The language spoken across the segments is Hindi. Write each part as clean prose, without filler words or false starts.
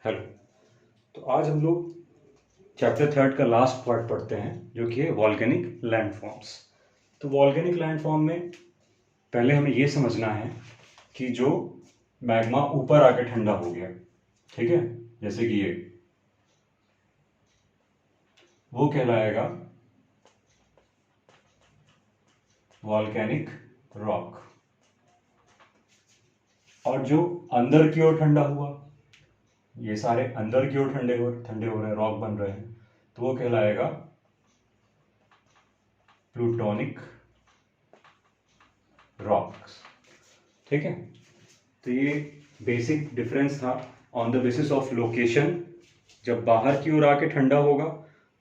हेलो। तो आज हम लोग चैप्टर थर्ड का लास्ट पार्ट पढ़ते हैं जो कि है वॉल्केनिक लैंडफॉर्म्स। तो वॉल्केनिक लैंडफॉर्म में पहले हमें ये समझना है कि जो मैग्मा ऊपर आके ठंडा हो गया, ठीक है, जैसे कि ये, वो कहलाएगा वॉल्केनिक रॉक। और जो अंदर की ओर ठंडा हुआ, ये सारे अंदर की ओर ठंडे हो रहे हैं, रॉक बन रहे हैं, तो वो कहलाएगा प्लूटोनिक रॉक्स। ठीक है, तो ये बेसिक डिफरेंस था on the basis of location. जब बाहर की ओर आके ठंडा होगा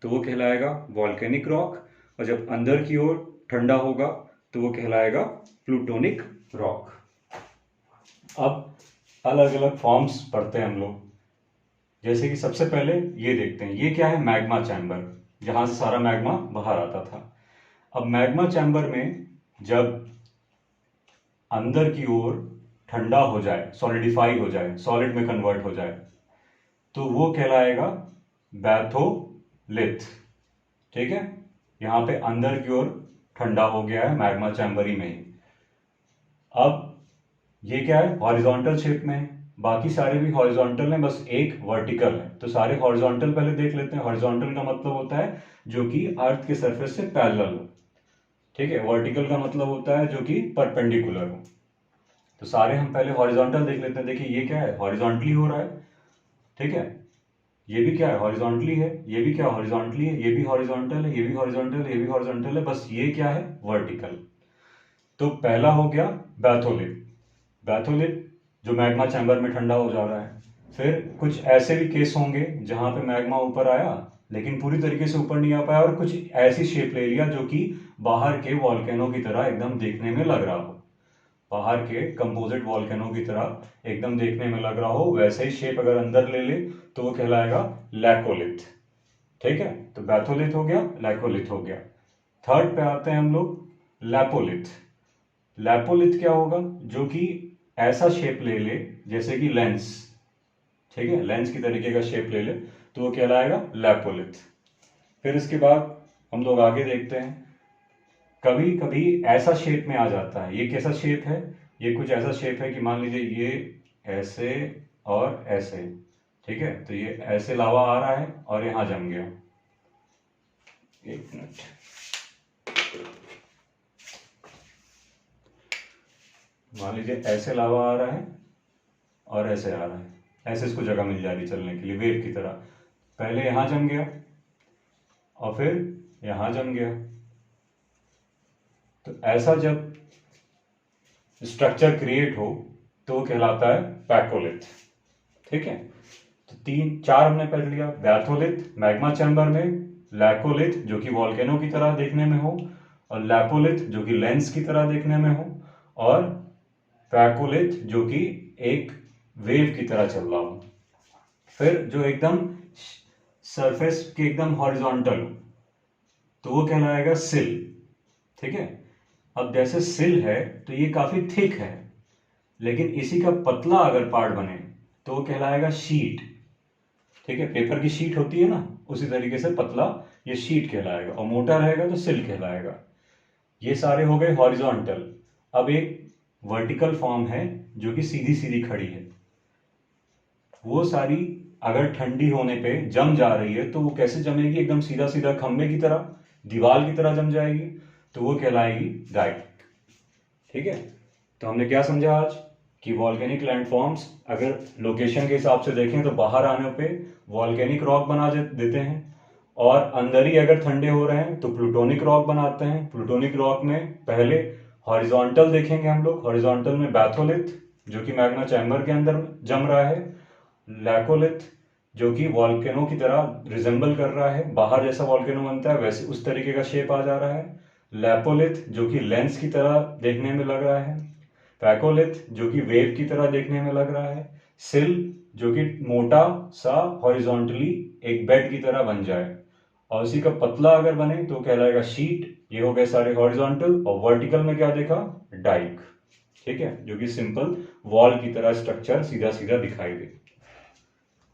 तो वो कहलाएगा वॉल्केनिक रॉक, और जब अंदर की ओर ठंडा होगा तो वो कहलाएगा प्लूटोनिक रॉक। अब अलग अलग फॉर्म्स पढ़ते हैं हम लोग। जैसे कि सबसे पहले ये देखते हैं, ये क्या है, मैग्मा चैम्बर, जहां से सारा मैग्मा बाहर आता था। अब मैग्मा चैम्बर में जब अंदर की ओर ठंडा हो जाए, सॉलिडिफाई हो जाए, सॉलिड में कन्वर्ट हो जाए, तो वो कहलाएगा बैथोलिथ। ठीक है, यहां पे अंदर की ओर ठंडा हो गया है मैग्मा चैम्बर ही में ही। अब ये क्या है, हॉरिजॉन्टल शेप में है, बाकी सारे भी हॉरिजॉन्टल हैं, बस एक वर्टिकल है। तो सारे हॉरिजॉन्टल पहले देख लेते हैं। हॉरिजॉन्टल का मतलब होता है जो कि अर्थ के सरफेस से पैरेलल हो। ठीक है, वर्टिकल का मतलब होता है जो कि परपेंडिकुलर हो। तो सारे हम पहले हॉरिजॉन्टल देख लेते हैं। देखिए ये क्या है, हॉरिजॉन्टली हो रहा है। ठीक है, ये भी क्या है, हॉरिजॉन्टली है, ये भी क्या हॉरिजॉन्टली है, ये भी हॉरिजॉन्टल है, ये भी हॉरिजॉन्टल है, ये भी हॉरिजॉन्टल है, बस ये क्या है, वर्टिकल। तो पहला हो गया बैथोलिथ। बैथोलिथ जो मैग्मा चैम्बर में ठंडा हो जा रहा है। फिर कुछ ऐसे भी केस होंगे जहां पे मैग्मा ऊपर आया लेकिन पूरी तरीके से ऊपर नहीं आ पाया और कुछ ऐसी शेप ले लिया जो कि बाहर के वॉल्केनो की तरह एकदम देखने में लग रहा हो, बाहर के कंपोजिट वॉल्केनो की तरह एकदम देखने में लग रहा हो, वैसे ही शेप अगर अंदर ले ले तो वो कहलाएगा लैकोलिथ। ठीक है, तो बैथोलिथ हो गया, लैकोलिथ हो गया। थर्ड पे आते हैं हम लोग, लैपोलिथ। लैपोलिथ क्या होगा, जो कि ऐसा शेप ले ले जैसे कि लेंस। ठीक है, लेंस की तरीके का शेप ले ले तो वो कहलाएगा लैपोलिथ। फिर इसके बाद हम लोग आगे देखते हैं, कभी कभी ऐसा शेप में आ जाता है। ये कैसा शेप है, ये कुछ ऐसा शेप है कि मान लीजिए ये ऐसे और ऐसे। ठीक है, तो ये ऐसे लावा आ रहा है और यहां जम गया। एक मिनट, मान लीजिए ऐसे लावा आ रहा है और ऐसे आ रहा है, ऐसे इसको जगह मिल जा रही चलने के लिए वेव की तरह। पहले यहां जम गया और फिर यहां जम गया। तो ऐसा जब स्ट्रक्चर क्रिएट हो तो वो कहलाता है पैकोलिथ। ठीक है, तो तीन चार हमने पढ़ लिया, बैथोलिथ मैग्मा चैम्बर में, लैकोलिथ जो कि वॉल्केनो की तरह देखने में हो, और लैपोलिथ जो कि लेंस की तरह देखने में हो, और पैकोलिथ जो कि एक वेव की तरह चल रहा हो। फिर जो एकदम सरफेस के एकदम हॉरिजॉन्टल हो तो वो कहलाएगा सिल। ठीक है, अब जैसे सिल है तो ये काफी थिक है, लेकिन इसी का पतला अगर पार्ट बने तो वो कहलाएगा शीट। ठीक है, पेपर की शीट होती है ना, उसी तरीके से पतला ये शीट कहलाएगा, और मोटा रहेगा तो सिल कहलाएगा। ये सारे हो गए हॉरिजॉन्टल। अब एक वर्टिकल फॉर्म है जो कि सीधी सीधी खड़ी है। वो सारी अगर ठंडी होने पे जम जा रही है तो वो कैसे जमेगी, एकदम सीधा सीधा खंबे की तरह, दीवार की तरह जम जाएगी, तो वो कहलाएगी डाइक। ठीक है, तो हमने क्या समझा आज कि वॉल्केनिक लैंडफॉर्म्स अगर लोकेशन के हिसाब से देखें तो बाहर आने पे वॉल्केनिक रॉक बना देते हैं, और अंदर ही अगर ठंडे हो रहे हैं तो प्लूटोनिक रॉक बनाते हैं। प्लूटोनिक रॉक में पहले हॉरिजॉन्टल देखेंगे हम लोग, हॉरिजॉन्टल में बैथोलिथ जो कि मैग्मा चैम्बर के अंदर जम रहा है, लैकोलिथ जो कि वॉल्केनो की तरह रिजेंबल कर रहा है, बाहर जैसा वॉल्केनो बनता है वैसे उस तरीके का शेप आ जा रहा है, लैपोलिथ जो कि लेंस की तरह देखने में लग रहा है, पैकोलिथ जो कि वेव की तरह देखने में लग रहा है, सिल जो कि मोटा सा हॉरिजॉन्टली एक बेड की तरह बन जाए, और उसी का पतला अगर बने तो कहलाएगा शीट। ये हो गए सारे हॉरिजॉन्टल। और वर्टिकल में क्या देखा, डाइक। ठीक है, जो कि सिंपल वॉल की तरह स्ट्रक्चर सीधा सीधा दिखाई दे।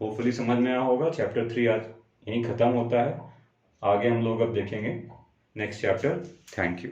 होपफुली समझ में आया होगा। चैप्टर 3 आज यहीं ख़त्म होता है। आगे हम लोग अब देखेंगे नेक्स्ट चैप्टर। Thank you.